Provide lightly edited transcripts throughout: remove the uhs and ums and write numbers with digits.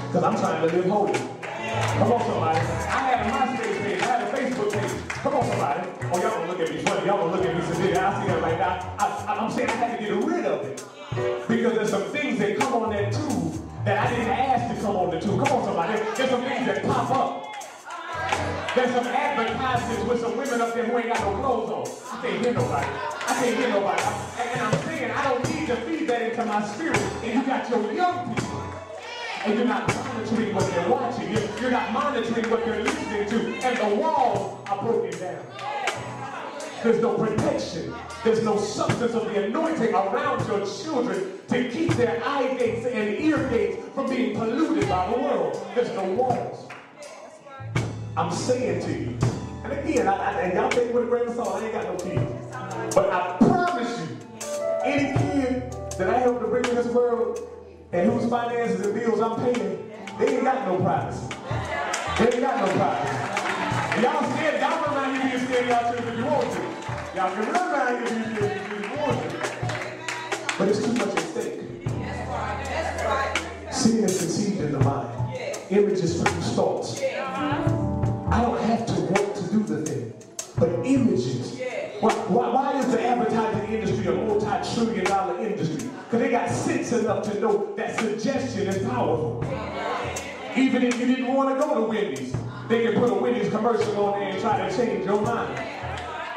Because I'm trying to live holy. Come on, somebody. I had a MySpace page. I had a Facebook page. Come on, somebody. Oh, y'all gonna look at me funny. Y'all gonna look at me severe. I see that like that. I'm saying I had to get rid of it. Because there's some things that come on that tube that I didn't ask to come on the tube. Come on, somebody. There's some things that pop up. There's some advertisements with some women up there who ain't got no clothes on. I can't hear nobody. I can't hear nobody. And I'm saying I don't need to feed that into my spirit. And you got your young people. And you're not monitoring what they're watching. You're not monitoring what they're listening to. And the walls are broken down. There's no protection. There's no substance of the anointing around your children to keep their eye gates and ear gates from being polluted by the world. There's no walls. I'm saying to you, and again, and y'all take it with a grain of salt, I ain't got no kids. But I promise you, any kid that I help to bring in this world and whose finances and bills I'm paying, they ain't got no privacy. They ain't got no privacy. And y'all scared, y'all run around here being scared of y'all children if you want to. Y'all can run around here being scared if you want to. But it's too much at stake. That's right. Sin is conceived in the mind. Images produce thoughts. I don't have to want to do the thing, but images. Why is the advertising industry a multi-trillion-dollar industry? Because they got sense enough to know that suggestion is powerful. Even if you didn't want to go to Wendy's, they can put a Wendy's commercial on there and try to change your mind.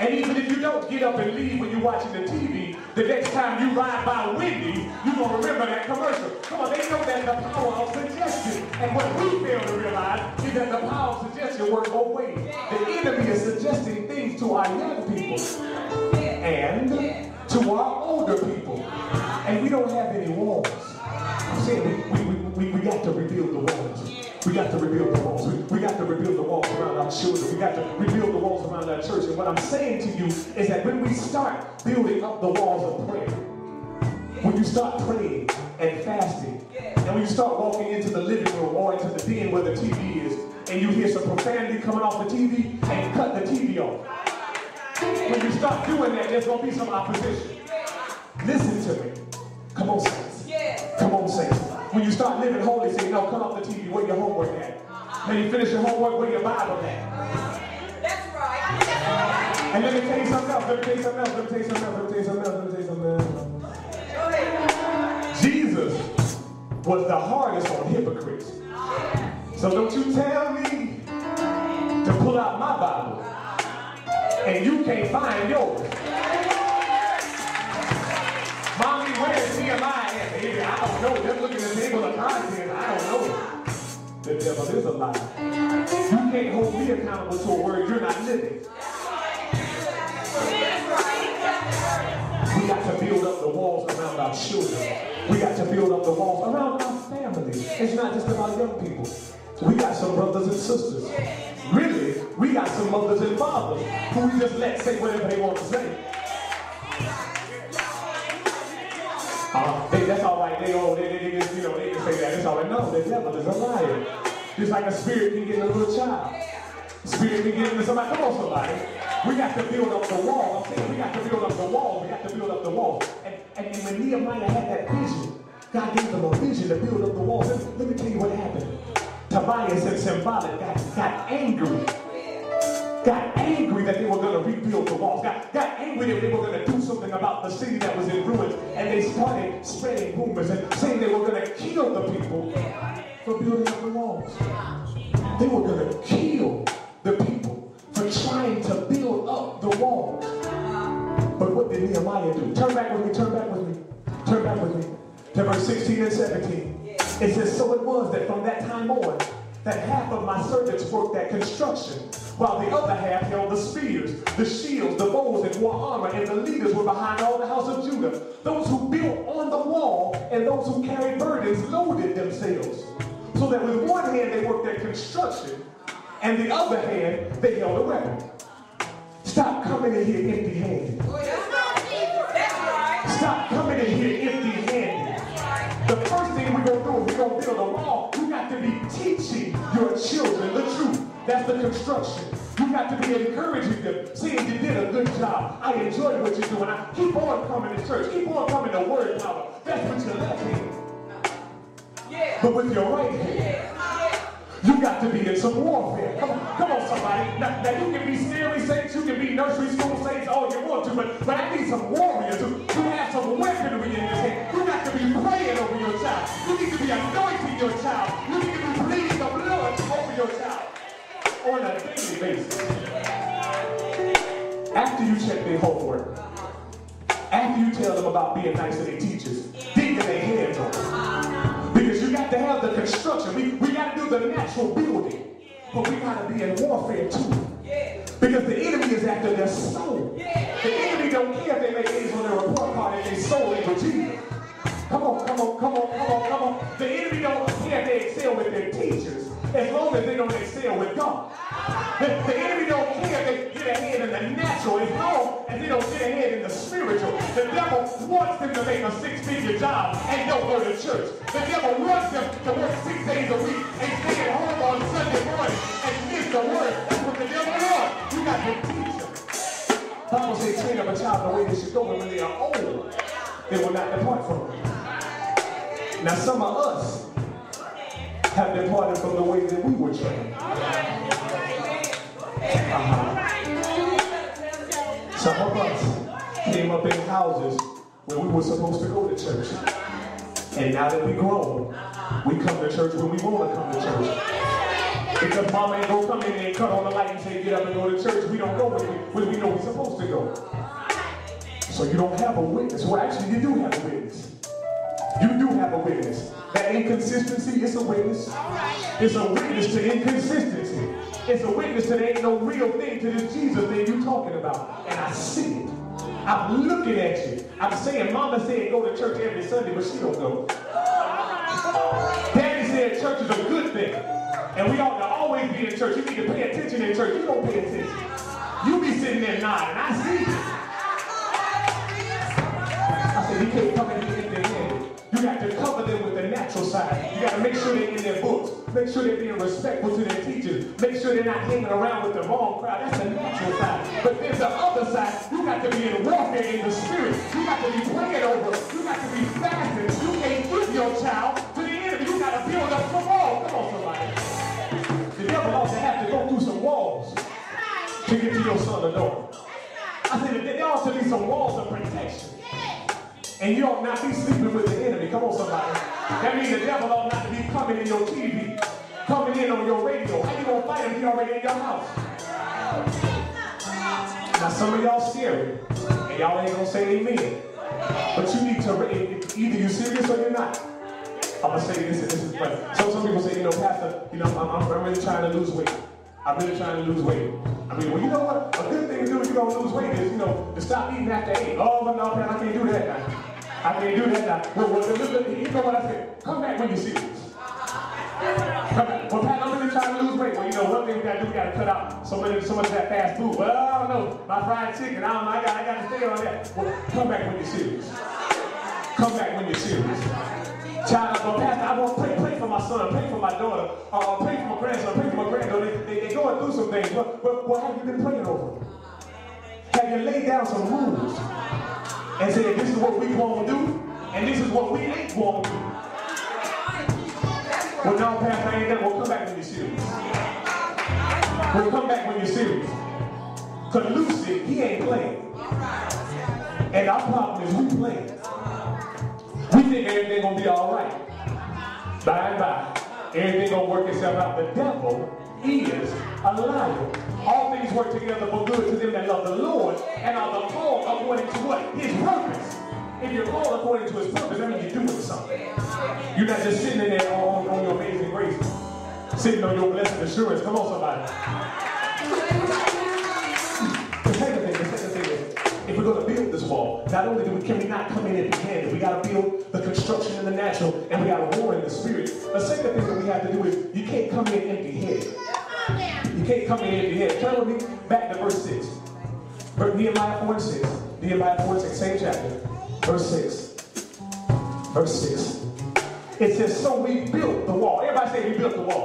And even if you don't get up and leave when you're watching the TV, the next time you ride by Wendy's, you're going to remember that commercial. Come on, they know that the power of suggestion. And what we fail to realize is that the power of suggestion works both ways. The enemy is suggesting things to our young people and to our older people. And we don't have any walls. I'm saying we got to rebuild the walls. We got to rebuild the walls. We got to rebuild the walls around our children. We got to rebuild the walls around our church. And what I'm saying to you is that when we start building up the walls of prayer, when you start praying and fasting, and when you start walking into the living room or into the den where the TV is, and you hear some profanity coming off the TV, and cut the TV off. When you start doing that, there's going to be some opposition. Listen to me. Come on, saints. Come on, saints. When you start living holy, say, no, cut off the TV, where your homework at? When you finish your homework, where your Bible at? That's right. And let me tell you something else, let me tell you something else, let me tell you something else, let me tell you something else, let me tell you something else. Jesus was the hardest on hypocrites. So don't you tell me to pull out my Bible and you can't find yours. Mommy, where's Nehemiah? I don't know. Just look at the table of contents. I don't know. The devil is a lie. You can't hold me accountable to a word you're not living. We got to build up the walls around our children. We got to build up the walls around our family. It's not just about young people. We got some brothers and sisters. Really, we got some mothers and fathers who we just let say whatever they want to say. That's all right. They can say that. It's all right. No, the devil is a liar. Just like a spirit can get in a little child. Spirit can get into somebody. Come on, somebody. We got to build up the wall. I'm saying we got to build up the wall. We got to build up the wall. And when Nehemiah had that vision, God gave them a vision to build up the walls. Let me tell you what happened. Tobias and Sanballat got angry. Got angry that they were going to rebuild the walls. Got angry that they were going to do something about the city that was in ruins. And they started spreading rumors and saying they were going to kill the people for building up the walls. They were going to kill the people for trying to build up the walls. But what did Nehemiah do? Turn back with me, turn back with me, turn back with me. To verse 16 and 17. It says, so it was that from that time on, that half of my servants worked at construction, while the other half held the spears, the shields, the bows, and wore armor, and the leaders were behind all the house of Judah. Those who built on the wall and those who carried burdens loaded themselves, so that with one hand they worked at construction, and the other hand they held a weapon. Stop coming in here empty-handed. Stop coming in here empty-handed. The first thing we're going to do is we're going to build a wall. You got to be teaching your children the truth. That's the construction. You got to be encouraging them, saying you did a good job. I enjoy what you're doing. I keep on coming to church. Keep on coming to word power. That's what you left here. Yeah. but with your right hand. You got to be in some warfare. Come on, somebody. Now you can be scary saints, you can be nursery school saints all you want to, but I need some warriors who have some weaponry in this hand. You got to be praying over your child. You need to be anointing your child. You need to be bleeding the blood over your child on a daily basis. After you check their homework, after you tell them about being nice to their teachers, dig in their heads on them. Because you got to have the construction. We got to do the natural building. But we got to be in warfare too. Because the enemy is after their soul. The enemy don't care if they make A's on their report card and they soul ain't for Jesus. Come on. The enemy don't care if they excel with their teachers as long as they don't excel with God. The enemy don't care if they get ahead in the natural as long as they don't get ahead in the spiritual. The devil wants them to make a six-figure job and don't go to church. The devil wants them to work 6 days a week and stay at home on Sunday morning and miss the word. That's what the devil wants. You got to teach them. The Bible says train up a child the way they should go, and when they are old, they will not depart from it. Now some of us have departed from the way that we were trained. Some of us came up in houses where we were supposed to go to church. And now that we grown, we come to church when we want to come to church. Because mama ain't gonna come in there and cut on the light and say get up and go to church. We don't go when we know we're supposed to go. So you don't have a witness. Well, actually you do have a witness. You do have a witness. That inconsistency is a witness. It's a witness to inconsistency. It's a witness to there ain't no real thing to this Jesus that you're talking about. And I see it. I'm looking at you. I'm saying, Mama said go to church every Sunday, but she don't go. Daddy said church is a good thing. And we ought to always be in church. You need to pay attention in church. You don't pay attention. You be sitting there nodding. I see it. I said, you can't come in here empty-handed. You got to cover them with the natural side. You got to make sure they're in their books. Make sure they're being respectful to their teachers. Make sure they're not hanging around with the wrong crowd. That's the natural side. But there's the other side. You got to be in warfare in the spirit. You got to be praying over. You got to be fasting. You can't give your child to the enemy. You got to build up some walls. Come on, somebody. The devil ought to have to go through some walls to get to your son or daughter. I said there ought to be some walls of protection. And you ought not be sleeping with the enemy. Come on, somebody. That means the devil ought not to be coming in your TV, coming in on your radio. How you gonna fight him if he already in your house? Now some of y'all scary, and y'all ain't gonna say amen. But you need to, either you're serious or you're not. I'm gonna say this, and this is funny. So some people say, Pastor, I'm really trying to lose weight. I'm really trying to lose weight. I mean, well, you know what? A good thing to do if you're gonna lose weight is, to stop eating after 8. Oh, but no, man, I can't do that now. I can't do that now. Well, you know what I said? Come back when you're serious. Come back. Well, Pat, I'm really trying to lose weight. Well, one thing we gotta do, we gotta cut out so much of that fast food. Well, I don't know. My fried chicken, I don't know. I gotta stay on that. Well, come back when you're serious. Come back when you're serious. Child, well, Pastor, I want to pray for my son, pray for my daughter, pray for my grandson, pray for my granddaughter. They're going through some things. But what have you been praying over? Have you laid down some rules and said, this is what we want to do, and this is what we ain't want to do? Well, no, Pastor, I ain't done. Well, come back when you're serious. Well, come back when you're serious. Because Lucy, he ain't playing. And our problem is we playing. We think everything gonna be all right. By and by, everything gonna work itself out. The devil is a liar. All things work together for good to them that love the Lord and are the called according to what? His purpose. If you're called according to his purpose, that means you're doing something. You're not just sitting in there on your amazing grace, sitting on your blessed assurance. Come on, somebody. The second thing is, if we're going to build this wall, not only can we not come in empty-handed, we got to build the construction in the natural, and we got to war in the spirit. The second thing that we have to do is, you can't come in empty-handed. You can't come in empty-handed. Turn with me back to verse 6. Nehemiah 4 and 6. Nehemiah 4 and 6, same chapter. Verse 6. Verse 6. It says, so we built the wall. Everybody say we built the wall.